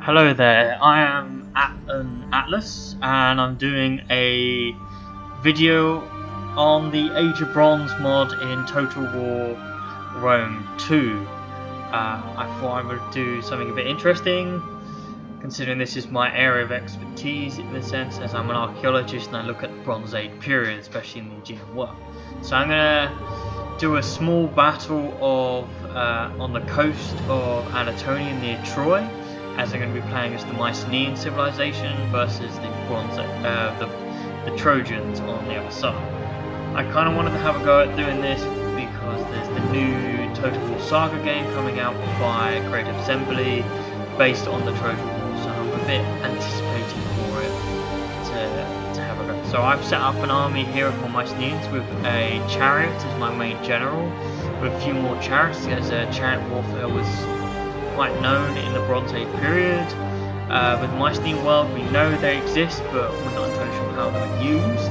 Hello there, I am at an Atlas and I'm doing a video on the Age of Bronze mod in Total War Rome 2. I thought I would do something a bit interesting, considering this is my area of expertise in the sense as I'm an archaeologist and I look at the Bronze Age period, especially in the Aegean world. So I'm going to do a small battle of on the coast of Anatolia near Troy, as I'm going to be playing as the Mycenaean civilization versus the Trojans on the other side. I kind of wanted to have a go at doing this because there's the new Total War Saga game coming out by Creative Assembly based on the Trojan War, so I'm a bit anticipating for it to have a go. So I've set up an army here of my Mycenaeans with a chariot as my main general, with a few more chariots, as chariot warfare was quite known in the Bronze Age period. With Mycenaean world, we know they exist, but we're not entirely sure how they're used.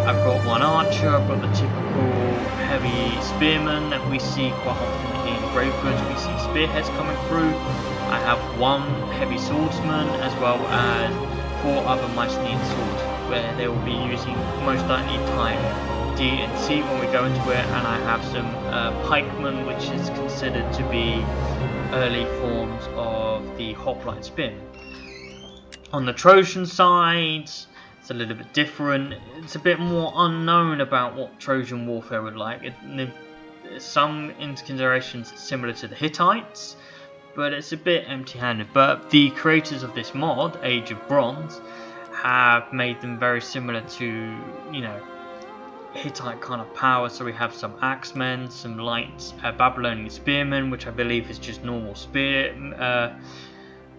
I've got one archer, I've got the typical heavy spearman that we see quite often in Gravegoods. We see spearheads coming through. I have one heavy swordsman as well as 4 other Mycenaean swords, where they will be using most likely time D and C when we go into it, and I have some pikemen, which is considered to be early forms of the hoplite spearmen. On the Trojan side, it's a little bit different. It's a bit more unknown about what Trojan warfare would like. Some considerations similar to the Hittites, but it's a bit empty-handed. But the creators of this mod, Age of Bronze, have made them very similar to, Hittite kind of power. So we have some axemen, some light Babylonian spearmen, which I believe is just normal spear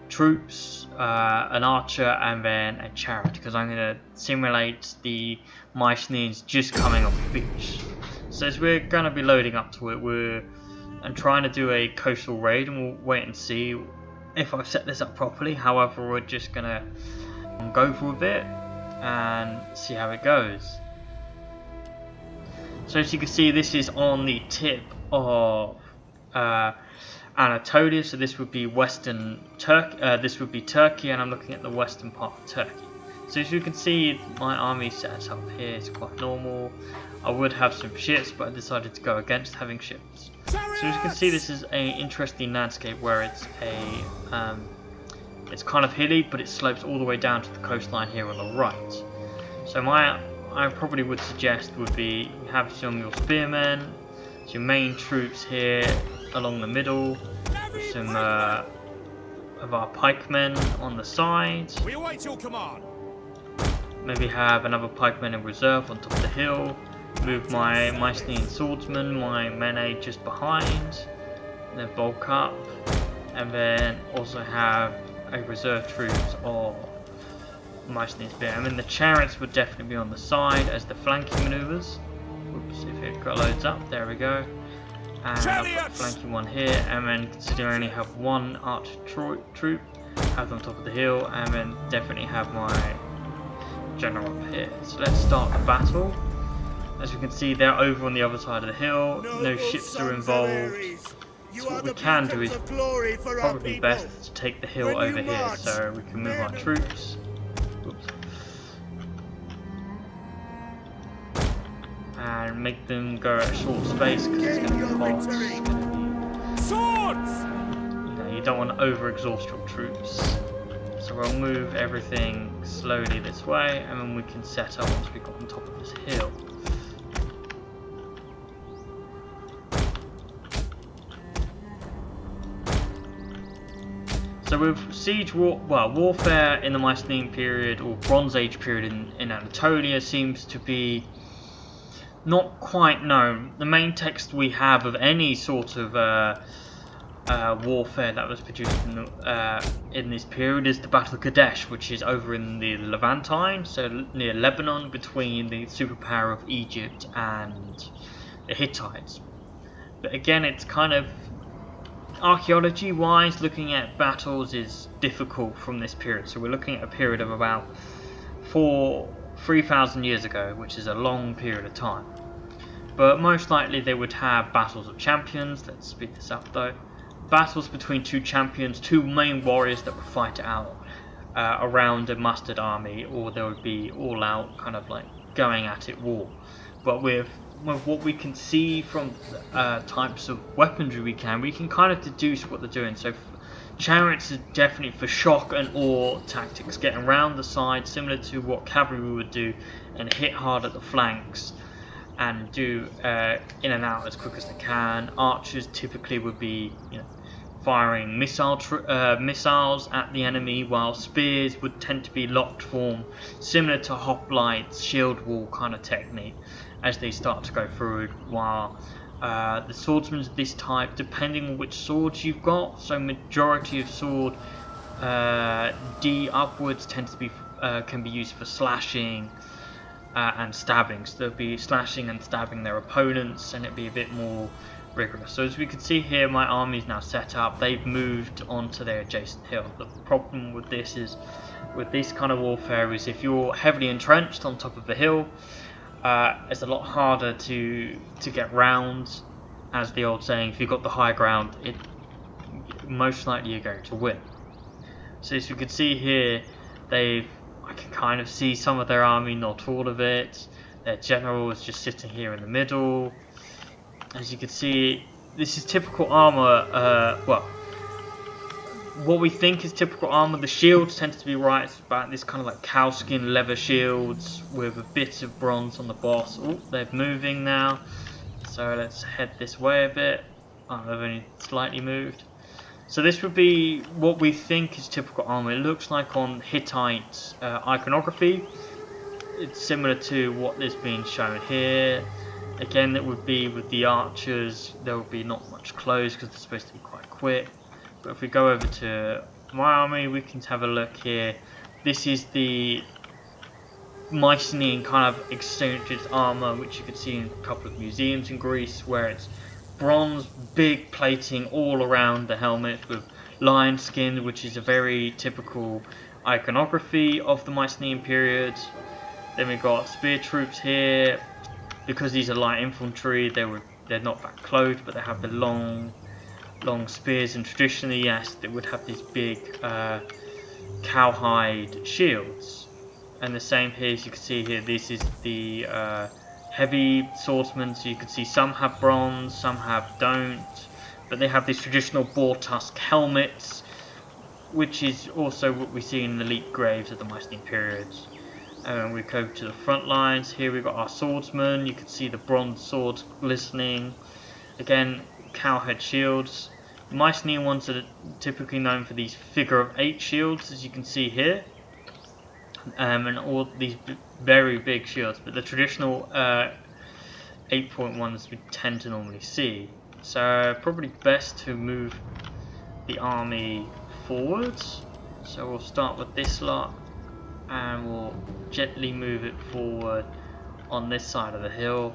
troops, an archer, and then a chariot, because I'm going to simulate the Mycenaeans just coming off the beach. So as we're going to be loading up to it, I'm trying to do a coastal raid, and we'll wait and see if I've set this up properly. However, we're just going to go for a bit and see how it goes. So as you can see, this is on the tip of Anatolia, so this would be western Turkey. This would be Turkey, and I'm looking at the western part of Turkey. So as you can see, my army set up here is quite normal. I would have some ships, but I decided to go against having ships. So as you can see, this is an interesting landscape where it's it's kind of hilly, but it slopes all the way down to the coastline here on the right. So I probably would suggest would be have some of your spearmen, your main troops here along the middle, with some of our pikemen on the sides. We await your command. Maybe have another pikeman in reserve on top of the hill. Move my Mycenaean swordsman, my Mycenae just behind, and then bulk up, and then also have a reserve troops of Mycenaean spear. I mean, the chariots would definitely be on the side as the flanking maneuvers. Oops, if it loads up, there we go. And I've got flanking one here, and then considering I only have one archer troop, have them on top of the hill, and then definitely have my general up here. So let's start the battle. As you can see, they're over on the other side of the hill. No ships are involved. So what we can do is probably best to take the hill over here, so we can move our troops. Oops. And make them go at a short space because it's going to be hot. It's going to be... Swords! You don't want to over-exhaust your troops. So we'll move everything slowly this way, and then we can set up once we've got on top of this hill. So with siege warfare in the Mycenaean period or Bronze Age period in Anatolia seems to be not quite known. The main text we have of any sort of warfare that was produced in this period is the Battle of Kadesh, which is over in the Levantine, so near Lebanon, between the superpower of Egypt and the Hittites. But again, it's kind of archaeology wise, looking at battles is difficult from this period. So we're looking at a period of about 3,000 years ago, which is a long period of time. But most likely they would have battles of champions. Let's speed this up though. battles between two champions, two main warriors that would fight it out around a mustered army, or there would be all out kind of like going at it war. But with what we can see from types of weaponry we can kind of deduce what they're doing. So chariots is definitely for shock and awe tactics, getting around the side, similar to what cavalry would do, and hit hard at the flanks and do in and out as quick as they can. Archers typically would be, firing missiles at the enemy, while spears would tend to be locked form, similar to hoplites, shield wall kind of technique as they start to go through it. While the swordsmen of this type, depending on which swords you've got, so majority of sword D upwards tend to be can be used for slashing and stabbing. So they'll be slashing and stabbing their opponents, and it'll be a bit more rigorous. So as we can see here, my army is now set up. They've moved onto their adjacent hill. The problem with this is, with this kind of warfare, is if you're heavily entrenched on top of the hill, it's a lot harder to get round. As the old saying, if you've got the high ground, most likely you're going to win. So as you can see here, I can kind of see some of their army, not all of it. Their general is just sitting here in the middle. As you can see, this is typical armor. Well, what we think is typical armor. The shields tend to be right. It's about this kind of like cowskin leather shields with a bit of bronze on the boss. Oh, they're moving now. So let's head this way a bit. Oh, they've only slightly moved. So this would be what we think is typical armor. It looks like on Hittite iconography. It's similar to what is being shown here. Again, it would be with the archers. There will be not much clothes because they're supposed to be quite quick. But if we go over to my army, we can have a look here. This is the Mycenae kind of exchanged armor, which you could see in a couple of museums in Greece, where it's bronze, big plating all around the helmet with lion skin, which is a very typical iconography of the Mycenaean period. Then we've got spear troops here. Because these are light infantry, they're not that clothed, but they have the long spears, and traditionally, yes, they would have these big cowhide shields. And the same here, as you can see here, this is the heavy swordsmen. So you can see some have bronze, some don't, but they have these traditional boar tusk helmets, which is also what we see in the elite graves of the Mycenaean periods. And we go to the front lines. Here we've got our swordsmen. You can see the bronze swords glistening. Again, cowhead shields. The Mycenaean ones are typically known for these figure of 8 shields, as you can see here. And all these very big shields. But the traditional 8-point ones we tend to normally see. So probably best to move the army forwards. So we'll start with this lot. And we'll gently move it forward on this side of the hill,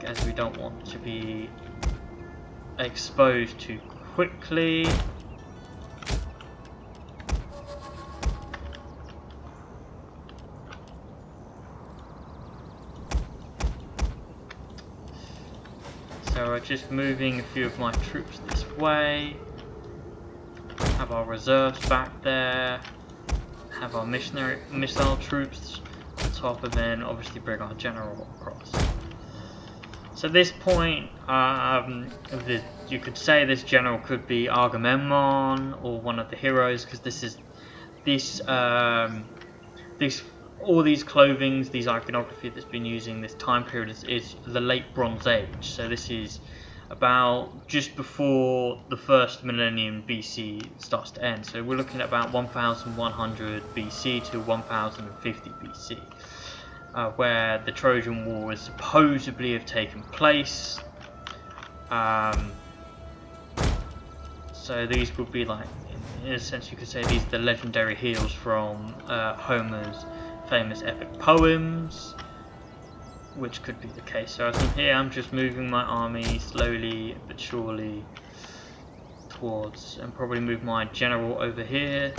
as we don't want to be exposed too quickly. So we're just moving a few of my troops this way. Have our reserves back there. Have our missile troops on top, and then obviously bring our general across. So at this point, you could say this general could be Agamemnon or one of the heroes, because all these clothings, these iconography that's been using this time period is the late Bronze Age. So this is about just before the first millennium BC starts to end. So we're looking at about 1100 BC to 1050 BC, where the Trojan War is supposedly have taken place. So these would be like, in a sense you could say these are the legendary heroes from Homer's famous epic poems, which could be the case. So from here I'm just moving my army slowly but surely towards, and probably move my general over here,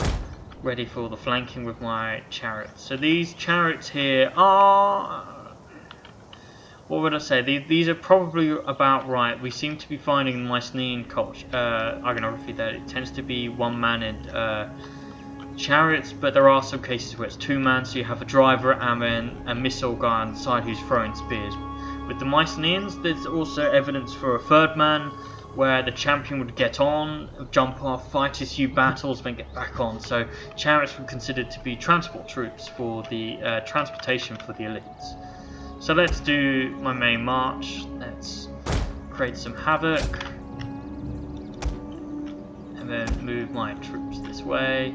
ready for the flanking with my chariots. So these chariots here are, what would I say? These are probably about right. We seem to be finding in Mycenaean culture, iconography that it tends to be one man in chariots, but there are some cases where it's two man, so you have a driver and then a missile guy on the side who's throwing spears. With the Mycenaeans, there's also evidence for a third man, where the champion would get on, jump off, fight his few battles, then get back on. So chariots were considered to be transport troops for the transportation for the elites. So let's do my main march. Let's create some havoc, and then move my troops this way.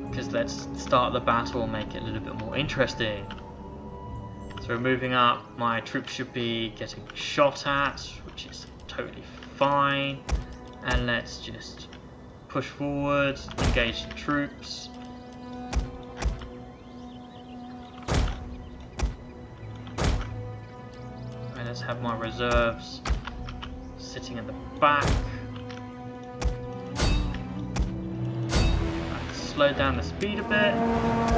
Because let's start the battle and make it a little bit more interesting. So we're moving up. My troops should be getting shot at, which is totally fine. And let's just push forward, engage the troops. And let's have my reserves sitting in the back. Slow down the speed a bit.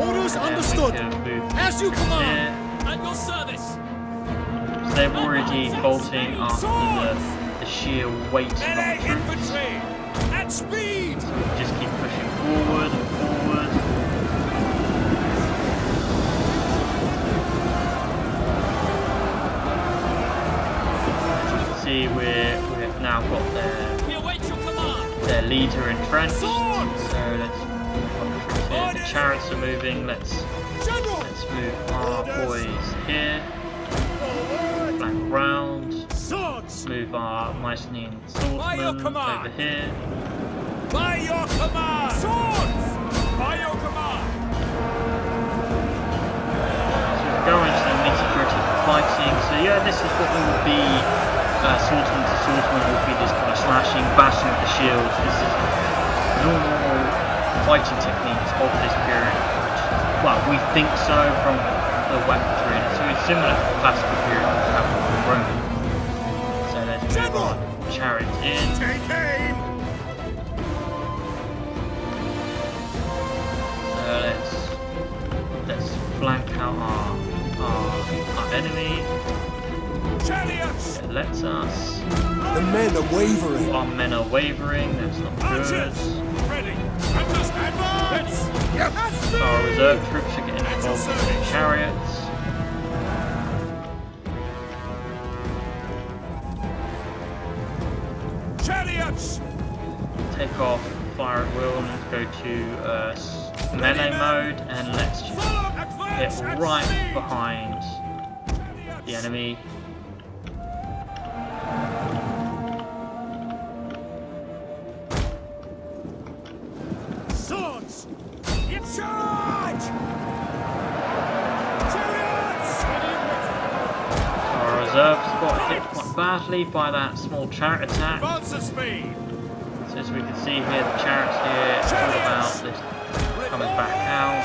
Orders understood. As you command. At your service. So they're already bolting after the sheer weight of the troops. At speed. So we just keep pushing forward and forward. As you can see, we've now got their leader entrenched. So let's. The chariots are moving. Let's move our boys here. Flank round. Move our Mycenaean swordsmen over here. By your command. Swords. By your command. So we go into the nitty-gritty fighting. So yeah, this is what we would be. Swordsman to swordsman would be this kind of slashing, bashing with the shields. This is normal fighting techniques of this period, which, well, we think so from the weaponry. So it's similar to the classical period we have with the Roman. So let's move our chariots in. Take aim. So let's flank out our enemy. Chariots. It lets us. The men are wavering. Our men are wavering. That's not good. Ready. Our reserve troops are getting involved with the chariots. Chariots! Take off, fire at will, and go to melee mode, and let's just get right behind the enemy. Charge! Chariots! Our reserves got hit quite badly by that small chariot attack. Advance the speed! So as we can see here, the chariots here, it's all about this coming back out.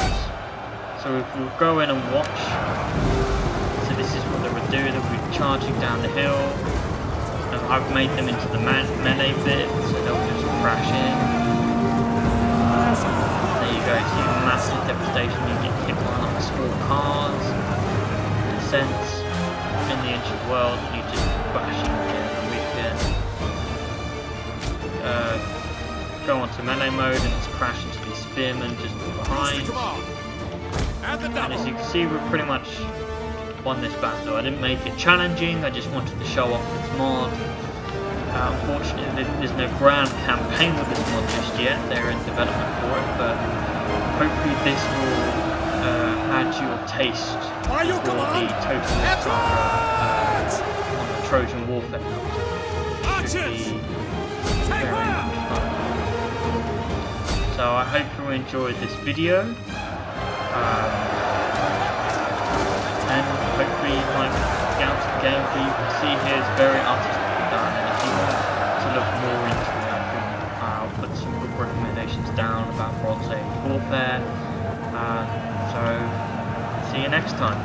So if we'll go in and watch. So this is what they would do, they would be charging down the hill. And I've made them into the melee bit, so they'll just crash in. There you go, see massive devastation, you get hit by like small cars, descents in the ancient world, and you just bash into them, and we can go onto melee mode and just crash into these spearmen just behind. And as you can see, we've pretty much won this battle. I didn't make it challenging, I just wanted to show off this mod. Unfortunately, there's no grand campaign with this mod just yet, they're in development for it, but hopefully this will add your taste for the Total Saga on the Trojan Warfare mode. Should be very much fun. So I hope you enjoyed this video, and hopefully you might get out to the game. But you can see here it's very artistically done, and if you want to look more into it, I'll put some good recommendations down about Bronze Age warfare. So see you next time.